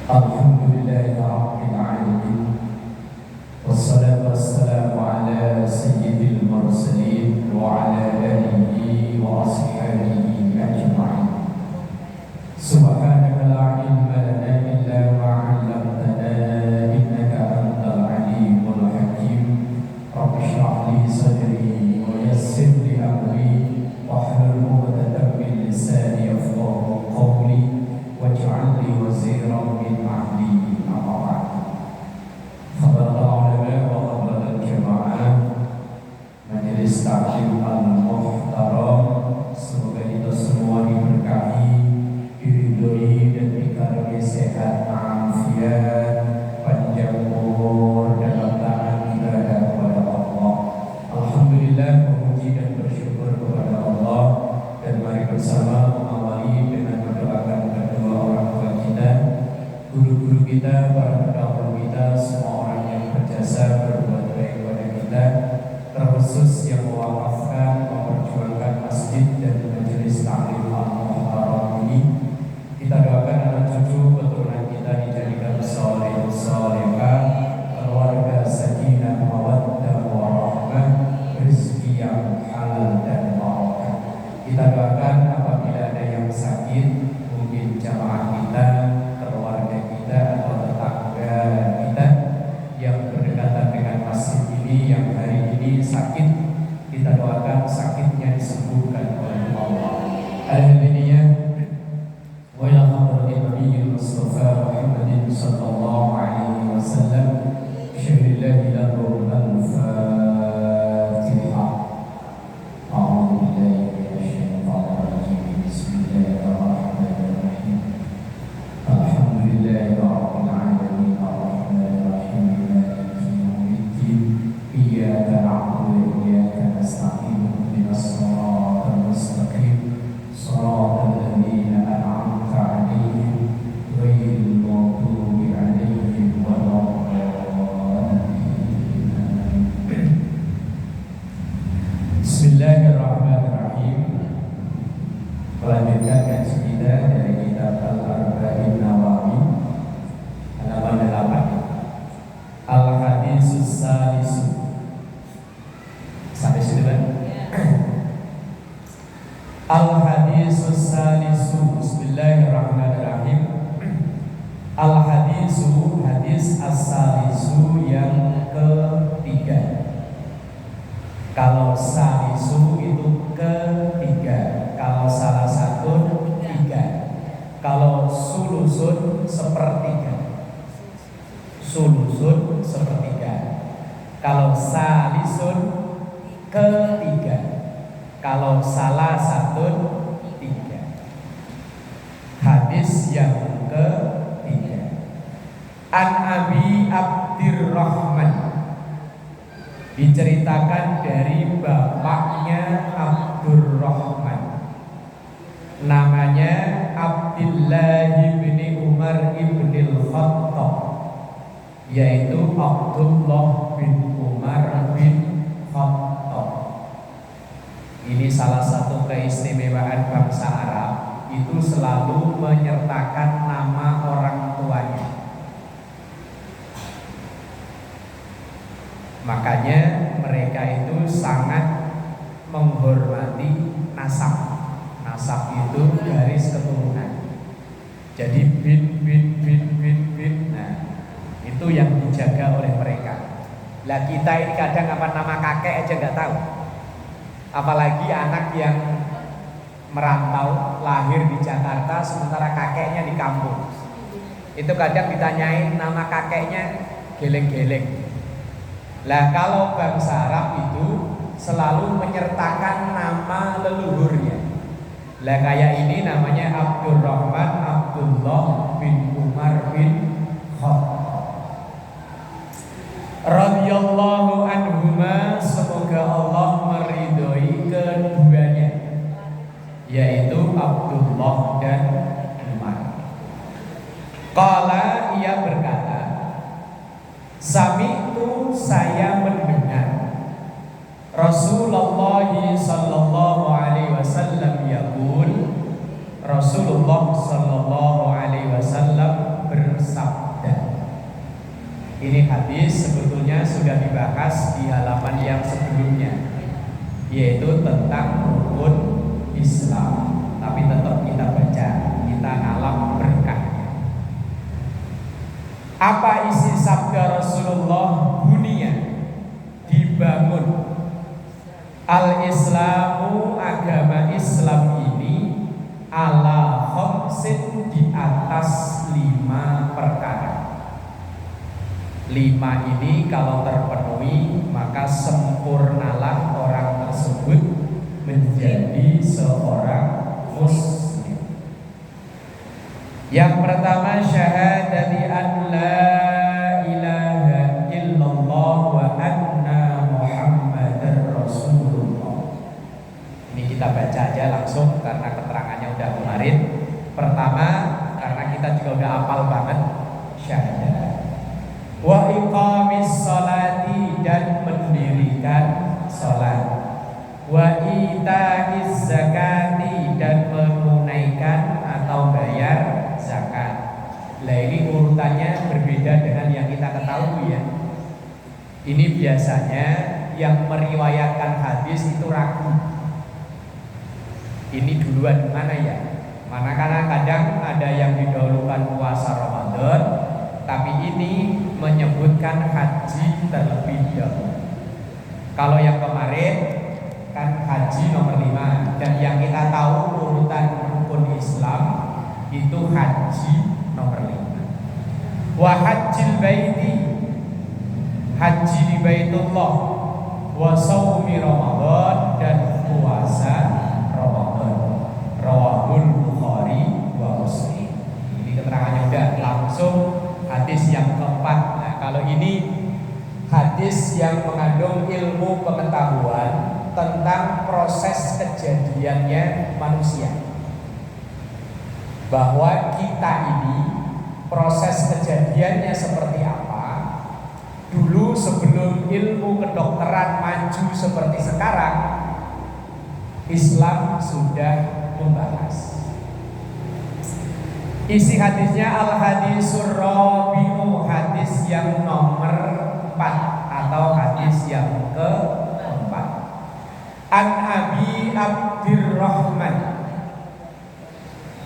Alhamdulillahi Rabbil Alamin. Wassalatu wassalamu ala sayyidil mursalin wa ala alihi wa ashabihi ajma'in. Subhanaka la ilma lana illa ma 'allamtana innaka antal alimul hakim. Rabbi shrah li sadri wa yassir li amri wahlul 'uqdatam min lisani yafqahu qawli waj'al li waziran min ahli. Amma ba'd. Khabar ulama wa khabar jamaah Majelis Taklim Al-Muhtaram, semoga kita semua diberkahi, diridhoi dan dikaruniai sehat, afiat, panjang umur dalam taat ibadah kepada Allah. Alhamdulillah, memuji dan bersyukur kepada Allah. Dan mari bersama mengawali dengan mendoakan kedua orang tua kita, guru-guru kita, para pendahulu kita, semua orang yang berjasa berbuat baik kepada kita, terkhusus yang mewakafkan, memperjuangkan masjid dan majelis taklim Al-Muhtaram ini. Kita doakan anak cucu keturunan kita dijadikan saleh salehah, keluarga sakinah mawaddah warahmah, rezeki yang halal dan barakah. Kita doakan apabila ada yang sakit, mungkin jamaah kita, keluarga kita atau tetangga kita yang berdekatan dengan masjid ini, yang hari ini sakit, kita doakan sakitnya disembuhkan oleh Allah. Alhamdulillah. Wa ila hadratin Nabiyil Mustafa Muhammadin sallallahu alaihi wasallam. Syahidillah lahu al-Fatihah. A'udzu billahi minasyaitonir rajim. Bismillahirrahmanirrahim. Alhamdulillahi rabbil alamin arrahmanir rahim maliki yaumiddin. Iyyaka na'budu wa iyyaka nasta'in. Ihdinas siratal mustaqim. Shiratal ladzina an'amta 'alaihim ghairil maghdubi 'alaihim waladdallin. Bismillahirrahmanirrahim. Melanjutkan kaji kita dari kitab Al-Arba'in Nawawi, halaman 8. Al-Hadisus Salisu. Sampai situ kan? Al-Hadisus Salisu. Bismillahirrahmanirrahim. Al-Hadisu, hadis as-salisu yang ketiga. Kalau salisu itu ketiga, kalau salah satu tiga, kalau sulusun sepertiga, sulusun sepertiga, kalau salisun ketiga, kalau salah satu tiga. Hadis yang ketiga. An Abi Abdirrahman, diceritakan dari bapaknya Abdurrahman, namanya Abdullah bin Umar bin Al-Khattab, yaitu Abdullah bin Umar bin Khattab. Ini salah satu keistimewaan bangsa Arab, itu selalu menyertakan nama orang tuanya. Makanya mereka itu sangat menghormati nasab. Nasab itu garis keturunan. Jadi bin. Nah, itu yang dijaga oleh mereka. Lah kita ini kadang apa nama kakek aja nggak tahu. Apalagi anak yang merantau, lahir di Jakarta sementara kakeknya di kampung. Itu kadang ditanyain nama kakeknya geleng-geleng. Lah kalau bangsa Arab itu selalu menyertakan nama leluhurnya. Lah kayak ini namanya Abdurrahman Abdullah bin Umar bin Khattab radhiyallahu anhuma, semoga Allah meridhoi keduanya, yaitu Abdullah dan Umar. Qala, ia berkata, sami'tu, saya mendengar Rasulullah sallallahu alaihi wasallam yaqul, Rasulullah sallallahu alaihi wasallam bersabda, Ini hadis sebetulnya sudah dibahas di halaman yang sebelumnya, yaitu tentang rukun Islam. Tapi tetap kita baca, kita ngalap berkahnya. Apa isi sabda Rasulullah? Bunia, dibangun. Al-Islamu, agama Islam ini ala khamsin, di atas 5 perkara. 5 ini kalau terpenuhi maka sempurnalah orang tersebut menjadi seorang muslim. Yang pertama, syahadati an la ilaha illallah wa anna muhammadar rasulullah. Ini kita baca aja langsung karena keterangannya udah kemarin. Pertama, karena kita juga udah hafal banget syahadat. Wa iqamis sholati, dan mendirikan salat. Wa ita'iz zakati, dan menunaikan atau bayar zakat. Nah, ini urutannya berbeda dengan yang kita ketahui ya. Ini biasanya yang meriwayatkan hadis itu ragu. Ini duluan mana ya? Manakala kadang ada yang didahulukan puasa Ramadan, tapi ini menyebutkan haji terlebih dahulu. Kalau yang kemarin kan haji nomor 5, dan yang kita tahu urutan rukun Islam itu haji nomor 5. Wa hajjil baiti, haji di Baitullah. Wa shaumi Ramadan, dan puasa Ramadan. Rawahul Bukhari wa Muslim. Ini keterangannya udah langsung hadis yang keempat. Nah, kalau ini hadis yang mengandung ilmu pengetahuan tentang proses kejadiannya manusia. Bahwa kita ini proses kejadiannya seperti apa. Dulu sebelum ilmu kedokteran maju seperti sekarang, Islam sudah membahas. Isi hadisnya al-hadisur rabi'u, hadis yang nomor 4 atau hadis yang keempat. An Abi Abdurrahman,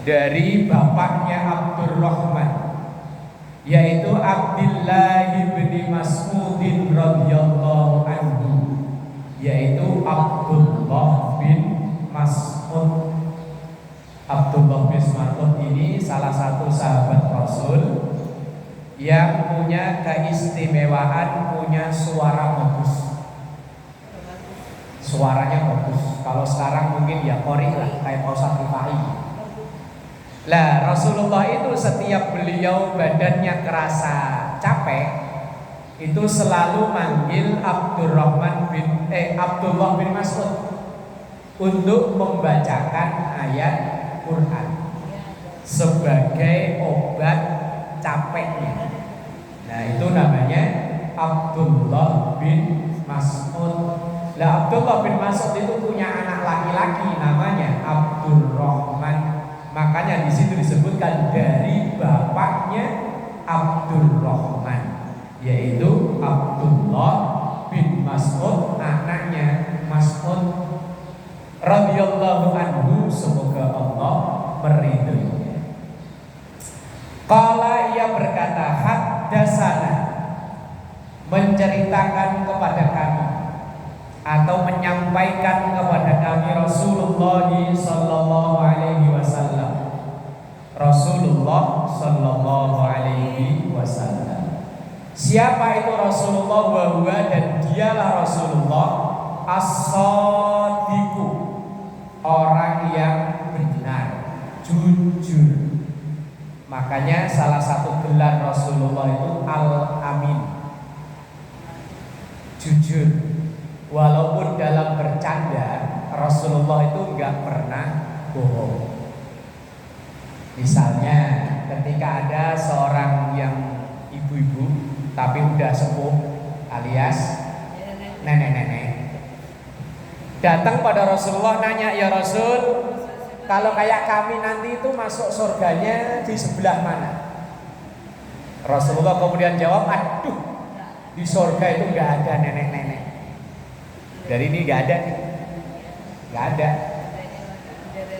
dari bapaknya Abdurrahman, yaitu Abdullah bin Mas'udin radhiyallahu anhu, yaitu Abdullah bin Mas'ud. Abdullah bin Mas'ud ini salah satu sahabat Rasul yang punya keistimewaan, punya suara bagus. Suaranya bagus. Kalau sekarang mungkin ya qori lah, kayak Ustaz Rifai. Lah, Rasulullah itu setiap beliau badannya kerasa capek, itu selalu manggil Abdullah bin Mas'ud untuk membacakan ayat Quran sebagai obat capeknya. Nah, itu namanya Abdullah bin Mas'ud. Lah, Abdullah bin Mas'ud itu punya anak laki-laki namanya Abdurrahman. Makanya di situ disebutkan dari bapaknya Abdurrahman, yaitu Abdullah bin Mas'ud, anaknya Mas'ud radhiyallahu anhu, semoga Allah meridhoinya. Qala, ia berkata, haddatsana, menceritakan kepada kami atau menyampaikan kepada kami Rasulullah sallallahu alaihi wasallam. Rasulullah sallallahu alaihi wasallam. Siapa itu Rasulullah? Wa huwa, dan dialah Rasulullah as-shadiqu, orang yang benar, jujur. Makanya salah satu gelar Rasulullah itu Al-Amin, jujur. Walaupun dalam bercanda, Rasulullah itu enggak pernah bohong. Misalnya ketika ada seorang yang ibu-ibu tapi udah sepuh alias nenek-nenek datang pada Rasulullah nanya, ya Rasul, kalau kayak kami nanti itu masuk surganya di sebelah mana? Rasulullah kemudian jawab, aduh, Di surga itu nggak ada nenek-nenek. Dari ini nggak ada, nggak ada.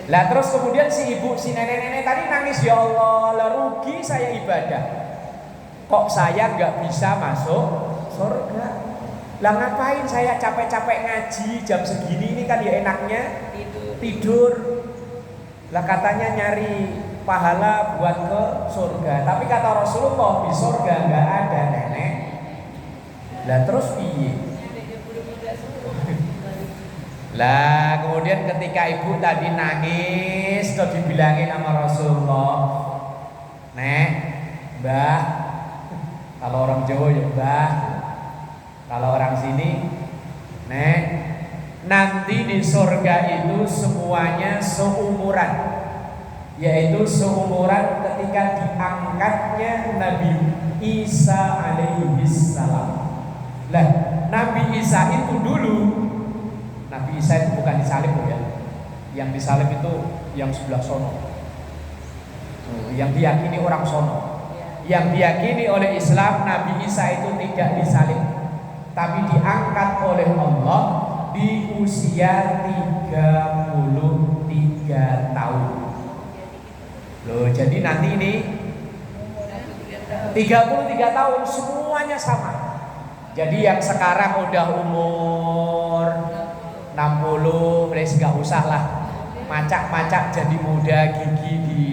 Lah terus kemudian si ibu, si nenek-nenek tadi nangis, ya Allah, lah rugi saya ibadah. Kok saya nggak bisa masuk surga? Lah ngapain saya capek-capek ngaji jam segini, ini kan ya enaknya tidur. Lah katanya nyari pahala buat ke surga. Tapi kata Rasulullah di surga nggak ada nenek. Lah terus piye? Lah kemudian ketika ibu tadi nangis, terus dibilangin sama Rasulullah, Nek, Mbah, kalau orang Jawa ya Mbah, kalau orang sini Nek, nanti di surga itu semuanya seumuran, yaitu seumuran ketika diangkatnya Nabi Isa alaihi salam. Lah Nabi Isa itu dulu, Nabi Isa itu bukan disalib ya. Yang disalib itu yang sebelah sono, yang diyakini orang sono. Yang diyakini oleh Islam, Nabi Isa itu tidak disalib, tapi diangkat oleh Allah di usia 33 tahun. Loh, jadi nanti ini 33 tahun semuanya sama. Jadi yang sekarang udah umur 60, wis gak usah lah macak-macak jadi muda, gigi di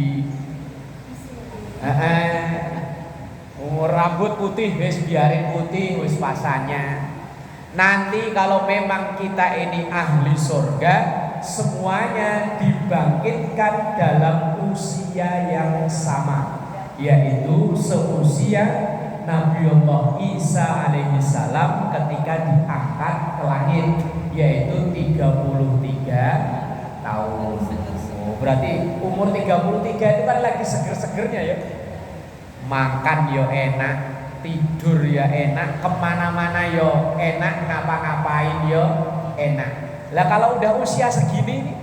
umur rambut putih wis biarin putih, wis pasanya. Nanti kalau memang kita ini ahli surga, semuanya dibangkitkan dalam usia yang sama, yaitu seusia Nabiullah Isa alaihi salam ketika diangkat ke langit, yaitu 33 tahun. Oh, berarti umur 33 itu kan lagi seger-segernya ya. Makan yo enak, tidur ya enak, kemana-mana yo enak, ngapa-ngapain yo enak. Lah kalau udah usia segini nih,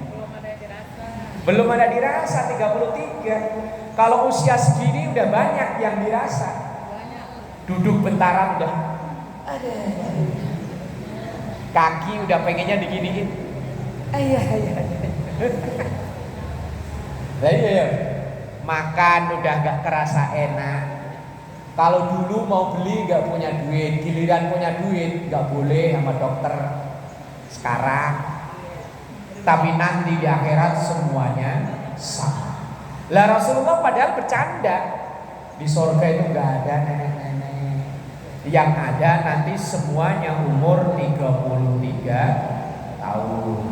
belum ada dirasa 33. Kalau usia segini udah banyak yang dirasa. Duduk bentaran udah ada, kaki udah pengennya diginiin. Ayah. Lah iya, makan udah gak kerasa enak. Kalau dulu mau beli gak punya duit, giliran punya duit gak boleh sama dokter. Sekarang, tapi nanti di akhirat semuanya sama. Lah Rasulullah padahal bercanda, di surga itu gak ada nenek-nenek. Yang ada nanti semuanya umur 33 tahun.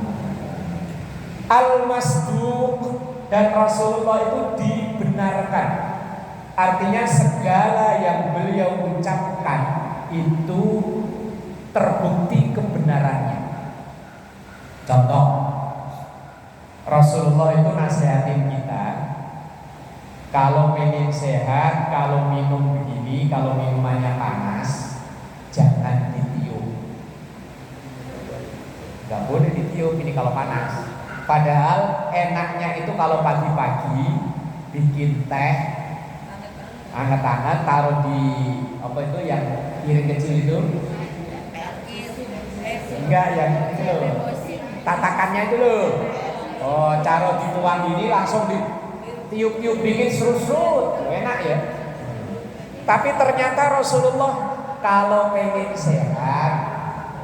Al-Masduq, dan Rasulullah itu dibenarkan. Artinya segala yang beliau ucapkan itu terbukti kebenarannya. Contoh, Rasulullah itu nasihatin kita, kalau pengen sehat, kalau minum begini, kalau minumannya panas, jangan ditiup. Gak boleh ditiup ini kalau panas. Padahal enaknya itu kalau pagi-pagi bikin teh hangat-hangat, taruh di apa itu yang piring kecil itu. Enggak, yang itu loh, tatakannya itu loh. Oh, taruh dituang ini langsung di tiup-tiup dingin serut-serut, enak ya. Tapi ternyata Rasulullah kalau pengen sehat,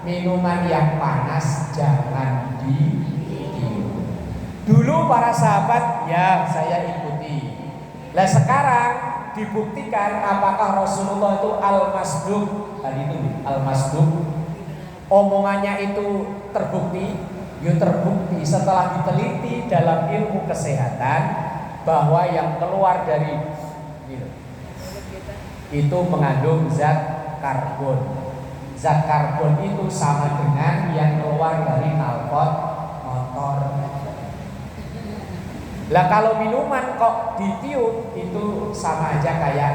minuman yang panas jangan ditiup. Dulu para sahabat ya saya ikuti. Lah sekarang dibuktikan apakah Rasulullah itu al-masduq, tadi itu al-masduq, omongannya itu terbukti. Ya terbukti setelah diteliti dalam ilmu kesehatan bahwa yang keluar dari itu mengandung zat karbon. Zat karbon itu sama dengan yang keluar dari knalpot motor. Lah kalau minuman kok ditiup itu sama aja kayak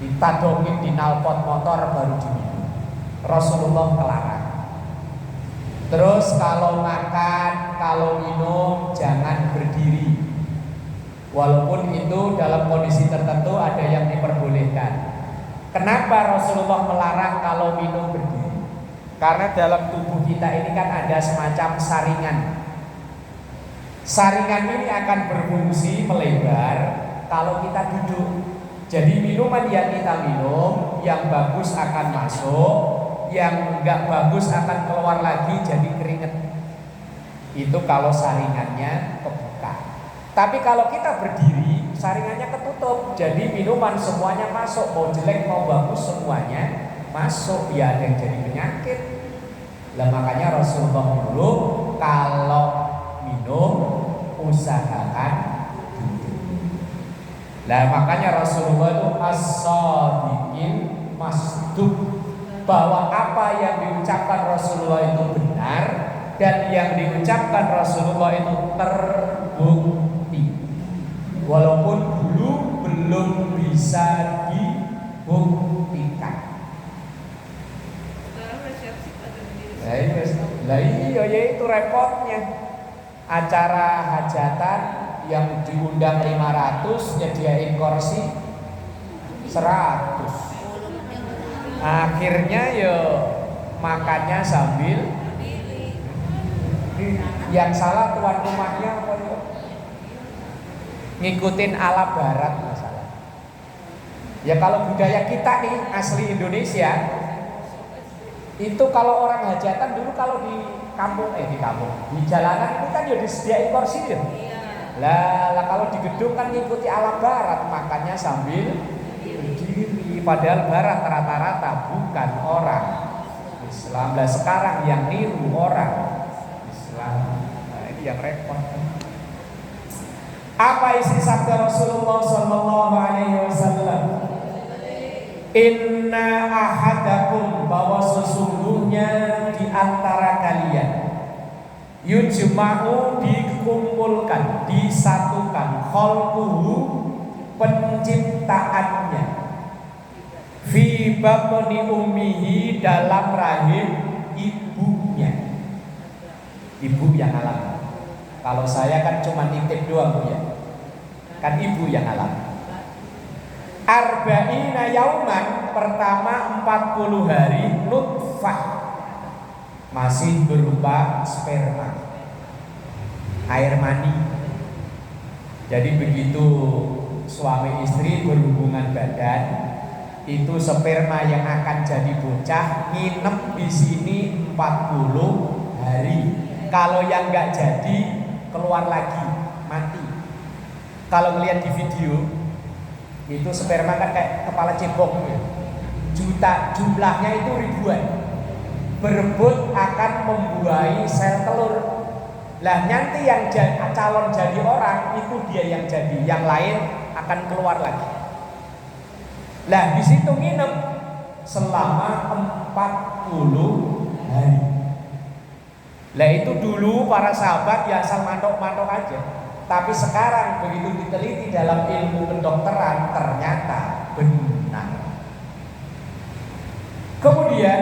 ditadongin di knalpot motor baru diminum. Rasulullah melarang. Terus kalau makan, kalau minum jangan berdiri. Walaupun itu dalam kondisi tertentu ada yang diperbolehkan. Kenapa Rasulullah melarang kalau minum berdiri? Karena dalam tubuh kita ini kan ada semacam saringan. Saringan ini akan berfungsi melebar kalau kita duduk. Jadi minuman yang kita minum, yang bagus akan masuk, yang enggak bagus akan keluar lagi jadi keringat. Itu kalau saringannya kebuka. Tapi kalau kita berdiri, saringannya ketutup. Jadi minuman semuanya masuk, mau jelek mau bagus semuanya masuk. Ya ada yang jadi penyakit. Lah makanya Rasulullah dulu kalau minum usahakan. Nah makanya Rasulullah itu as-shadiqin masduq, bahwa apa yang diucapkan Rasulullah itu benar dan yang diucapkan Rasulullah itu terbukti, walaupun dulu belum bisa dibuktikan. Lah iya ya itu repotnya. Acara hajatan yang diundang 500 nyediain kursi 100. Akhirnya ya makannya sambil yang salah tuan rumahnya apa ya? Ngikutin ala barat masalah. Ya kalau budaya kita nih asli Indonesia itu kalau orang hajatan dulu kalau di kampung di jalanan itu kan ya disediain kursi ya. Lah kalau di gedung kan ngikuti ala barat, makannya sambil berdiri. Padahal barat rata-rata bukan orang Islam. Lah sekarang yang niru orang Islam. Nah, ini yang repot. Apa isi sabda Rasulullah sallallahu alaihi wasallam? Inna ahadakum, bahwa sesungguhnya di antara kalian yujma'u, dikumpulkan, disatukan, khalquhu, penciptaannya, fi batni ummihi, dalam rahim ibunya. Ibu yang alam. Kalau saya kan cuma nitip doang Bu ya. Kan ibu yang alam. Arba'ina yauman, pertama 40 hari, nutfah, masih berupa sperma, air mani. Jadi begitu suami istri berhubungan badan, itu sperma yang akan jadi bocah nginep di sini 40 hari. Kalau yang nggak jadi keluar lagi, mati. Kalau melihat di video itu sperma kan kayak kepala cebong ya. Jumlahnya itu ribuan, berebut akan membuahi sel telur. Lah nanti yang calon jadi orang itu dia yang jadi, yang lain akan keluar lagi. Lah di situ nginep selama 40 hari. Lah itu dulu para sahabat ya asal mantok-mantok aja. Tapi sekarang begitu diteliti dalam ilmu kedokteran ternyata benar. Kemudian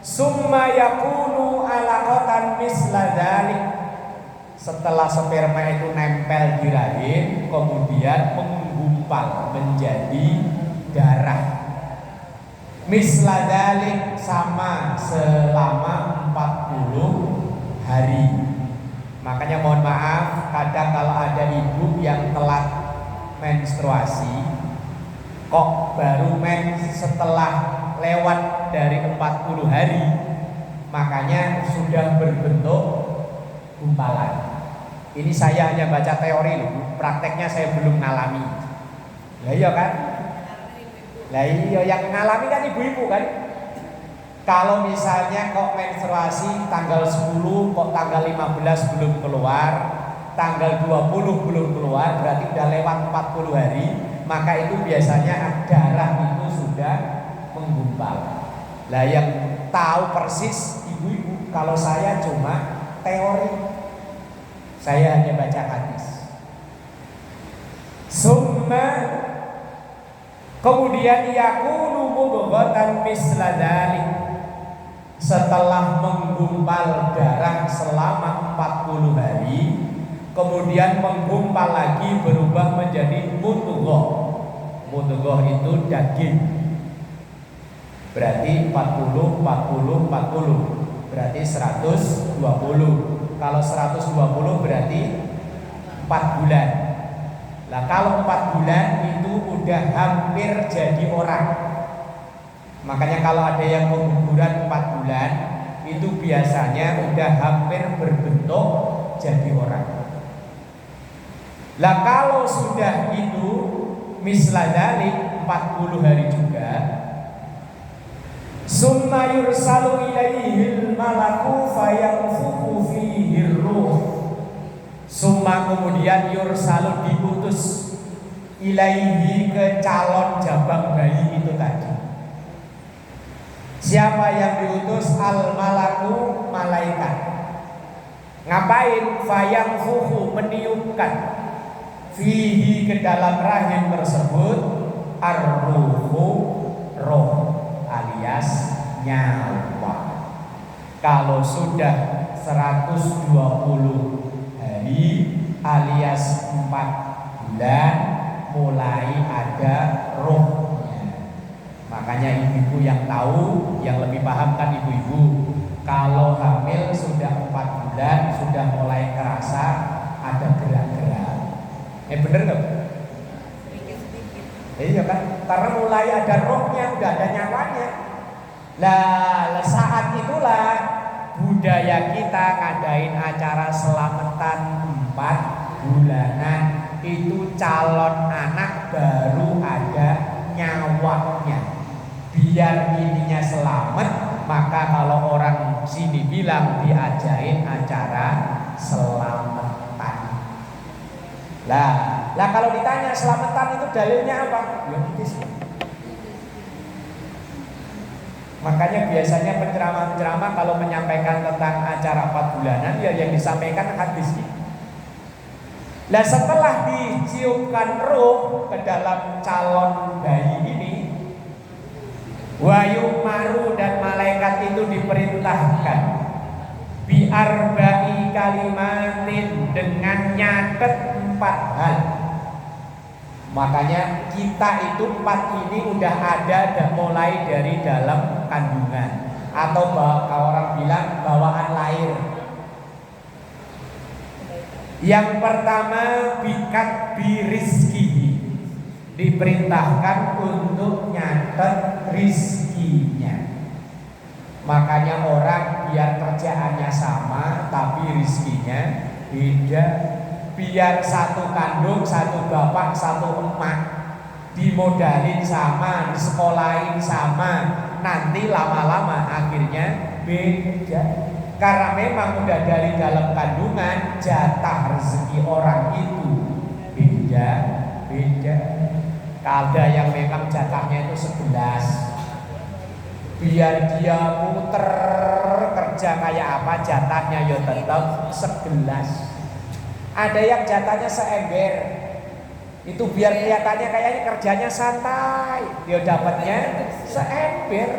summa yakunu alaqatan misla dzalik, setelah sperma itu nempel di rahim kemudian menggumpal menjadi darah. Misla dzalik, sama selama 40 hari. Makanya mohon maaf, kadang kalau ada ibu yang telat menstruasi, kok baru setelah lewat dari 40 hari, makanya sudah berbentuk gumpalan. Ini saya hanya baca teori loh, prakteknya saya belum ngalami. Lah iya kan? Lah iya, yang ngalami kan ibu-ibu kan? Kalau misalnya kok menstruasi tanggal 10, kok tanggal 15 belum keluar, tanggal 20 belum keluar, berarti udah lewat 40 hari, maka itu biasanya darah itu sudah menggumpal. Lah yang tahu persis ibu-ibu, kalau saya cuma teori. Saya hanya baca hadis. Summa, kemudian yakunu mudghatan misla dzalik, setelah menggumpal darah selama 40 hari, kemudian menggumpal lagi berubah menjadi mudghah. Mudghah itu daging. Berarti 40, 40, 40. Berarti 120. Kalau 120 berarti 4 bulan. Nah kalau 4 bulan itu udah hampir jadi orang. Makanya kalau ada yang penguburan 4 bulan, itu biasanya udah hampir berbentuk jadi orang. Lah kalau sudah itu misladalik 40 hari juga, summa yursalu ilaihil malaku fayanfukhu fihi ruh. Summa kemudian yursalu diutus ilaihi ke calon jabang bayi itu tadi. Siapa yang diutus? Al malaku, malaikat. Ngapain? Fayanfukhu, meniupkan fihi, ke dalam rahim tersebut, ar-ruhu, roh alias nyawa. Kalau sudah 120 hari alias 4 bulan mulai ada rohnya. Makanya ibu-ibu yang tahu, yang lebih paham kan ibu-ibu. Kalau hamil sudah 4 bulan sudah mulai kerasa ada gerak-gerak. Bener nggak? Iya kan? Karena mulai ada rohnya, udah ada nyawanya. Lah saat itulah budaya kita ngadain acara selamatan 4 bulanan. Itu calon anak baru ada nyawanya. Biar ininya selamat, maka kalau orang sini bilang diajain acara selamatan. Lah kalau ditanya selamatan itu dalilnya apa? Ya hadis. Makanya biasanya penceramah-penceramah kalau menyampaikan tentang acara 4 bulanan, ya yang disampaikan hadis. Lah setelah diciumkan roh ke dalam calon bayi ini, wayum maru, dan malaikat itu diperintahkan biarba'i kalimatin, dengan nyatet 4 hal. Makanya kita itu 4 ini udah ada mulai dari dalam kandungan, atau kalau orang bilang bawaan lahir. Yang pertama bikat birizkihi, diperintahkan untuk nyatet rizkinya. Makanya orang biar kerjaannya sama tapi rizkinya beda. Biar satu kandung, satu bapak, satu emak, dimodalin sama, disekolahin sama, nanti lama-lama akhirnya beda. Karena memang udah dari dalam kandungan jatah rezeki orang itu beda. Ada yang memang jatahnya itu 11. Biar dia muter kerja kayak apa, jatahnya ya tetap 11. Ada yang jatahnya seember, itu biar kelihatannya kayaknya kerjanya santai, dia dapatnya seember.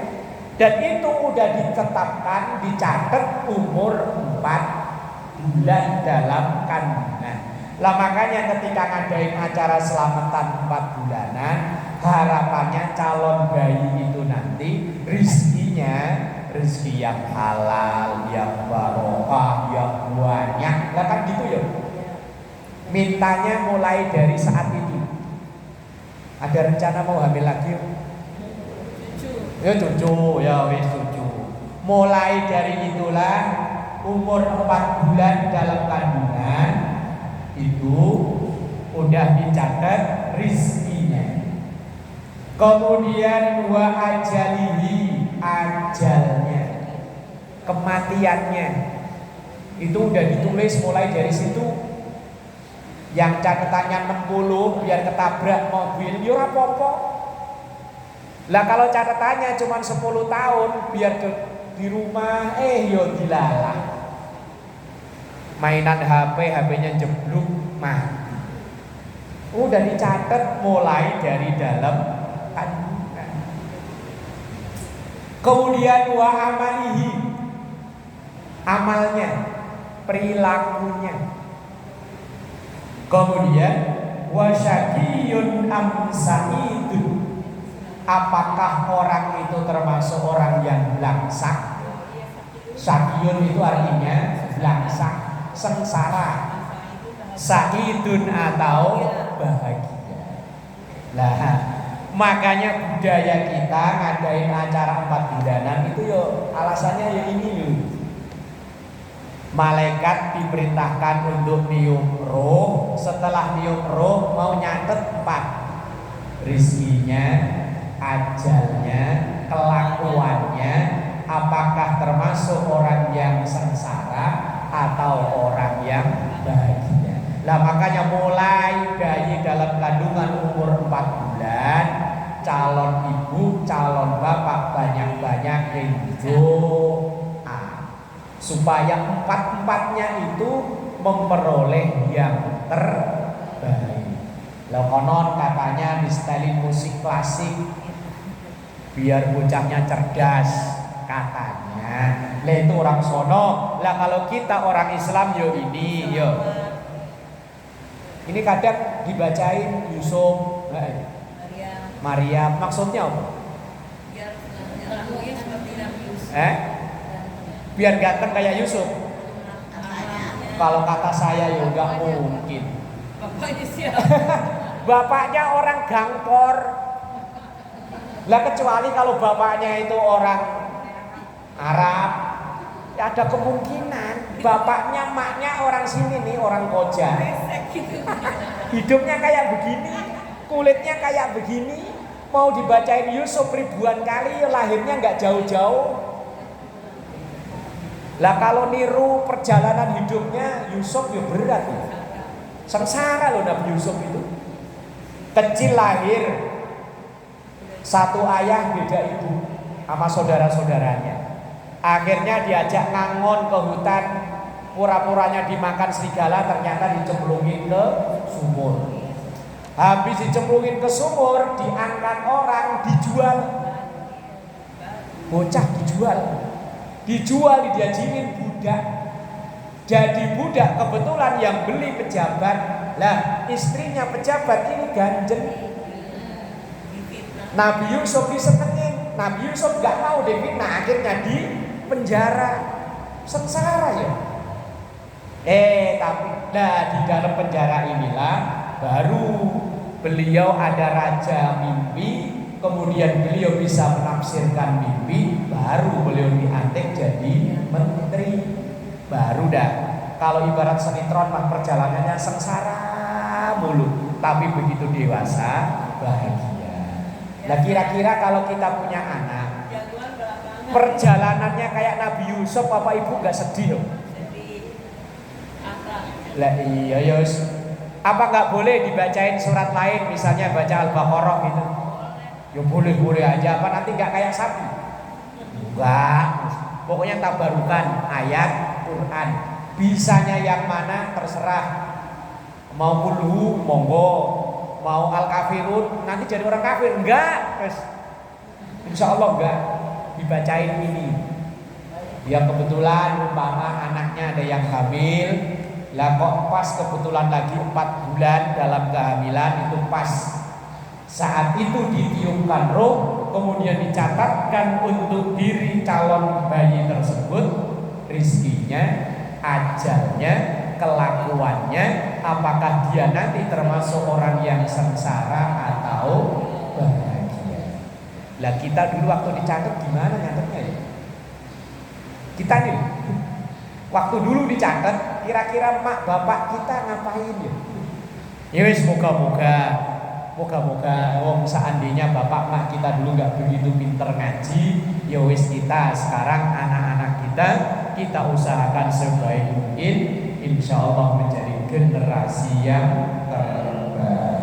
Dan itu udah ditetapkan, dicatat umur 4 bulan dalam kandungan. Lah makanya ketika ngadain acara selamatan 4 bulanan, harapannya calon bayi itu nanti rezeki yang halal, yang barokah, yang banyak. Lah kan gitu ya. Mintanya mulai dari saat itu. Ada rencana mau hamil lagi? Ya cucu, ya wis cucu. Mulai dari itulah umur 4 bulan dalam kandungan itu udah dicatat rizkinya. Kemudian wa ajalihi, ajalnya, kematiannya itu udah ditulis mulai dari situ. Yang catatannya 60 biar ketabrak mobil, ya ora apa-apa. Lah kalau catatannya cuma 10 tahun biar di rumah yo dilalah. Mainan HP-nya jeblok mati. Udah dicatat mulai dari dalam kandungan. Kemudian wa amalihi, amalnya, perilakunya. Kemudian wa syaqiyun am sa'idun, Apakah orang itu termasuk orang yang belangsak? Syakiyun itu artinya belangsak, sengsara. Sa'idun atau bahagia. Lah, makanya budaya kita ngadain acara 4 bulanan itu yo alasannya ya ini loh. Malaikat diperintahkan untuk niup roh. Setelah niup roh mau nyatet 4: rizkinya, ajalnya, kelakuannya, apakah termasuk orang yang sengsara atau orang yang bahagia. Lah makanya mulai bayi dalam kandungan umur 4 bulan, calon ibu, calon bapak banyak-banyak doa supaya 4-4-nya itu memperoleh yang terbaik. Lah konon katanya distelin musik klasik biar bocahnya cerdas katanya. Lah itu orang sono. Lah kalau kita orang Islam yo ini yo. Ini kadang dibacain Yusuf, Maria, maksudnya apa? Biar ganteng kayak Yusuf. Kalau kata saya ya nggak mungkin. Bapaknya orang gangkor. Lah kecuali kalau bapaknya itu orang Arab, ya ada kemungkinan bapaknya maknya orang sini nih, orang Koja. Hidupnya kayak begini, kulitnya kayak begini, mau dibacain Yusuf ribuan kali, lahirnya nggak jauh-jauh. Lah kalau niru perjalanan hidupnya Yusuf ya berat ya. Sengsara loh Nabi Yusuf itu. Kecil lahir, satu ayah beda ibu sama saudara-saudaranya. Akhirnya diajak ngangon ke hutan, pura-puranya dimakan serigala, ternyata dicemplungin ke sumur. Habis dicemplungin ke sumur, diangkat orang, dijual. Bocah dijual, diajirin budak. Jadi budak kebetulan yang beli pejabat. Lah istrinya pejabat ini ganjen. Nabi Yusuf disenengin. Nabi Yusuf gak mau difitnah, akhirnya di penjara. Sengsara ya. Tapi di dalam penjara inilah baru beliau ada raja mimpi. Kemudian beliau bisa menafsirkan mimpi, baru beliau dilantik jadi menteri. Baru dah. Kalau ibarat sinetron mah perjalanannya sengsara mulu, tapi begitu dewasa bahagia. Nah kira-kira kalau kita punya anak, perjalanannya kayak Nabi Yusuf, apa ibu gak sedih loh? Lah iya Yus. Apa gak boleh dibacain surat lain, misalnya baca Al-Baqarah gitu? Ya boleh-boleh aja, apa nanti gak kayak sapi? Enggak. Pokoknya tabarukan ayat Quran. Bisanya yang mana terserah. Mau kulhu monggo, mau al-kafirun nanti jadi orang kafir. Enggak. Insya Allah enggak. Dibacain ini. Ya kebetulan umpama anaknya ada yang hamil, lah kok pas kebetulan lagi 4 bulan dalam kehamilan, itu pas saat itu ditiupkan roh, kemudian dicatatkan untuk diri calon bayi tersebut rizkinya, ajalnya, kelakuannya, apakah dia nanti termasuk orang yang sengsara atau bahagia. Lah kita dulu waktu dicatat gimana nyatetnya ya? Kita nih waktu dulu dicatat, kira-kira mak bapak kita ngapain ya? Ya wis moga-moga seandainya bapak mak kita dulu nggak begitu pinter ngaji, ya wis kita sekarang anak-anak kita usahakan sebaik mungkin, insya Allah menjadi generasi yang terbaik.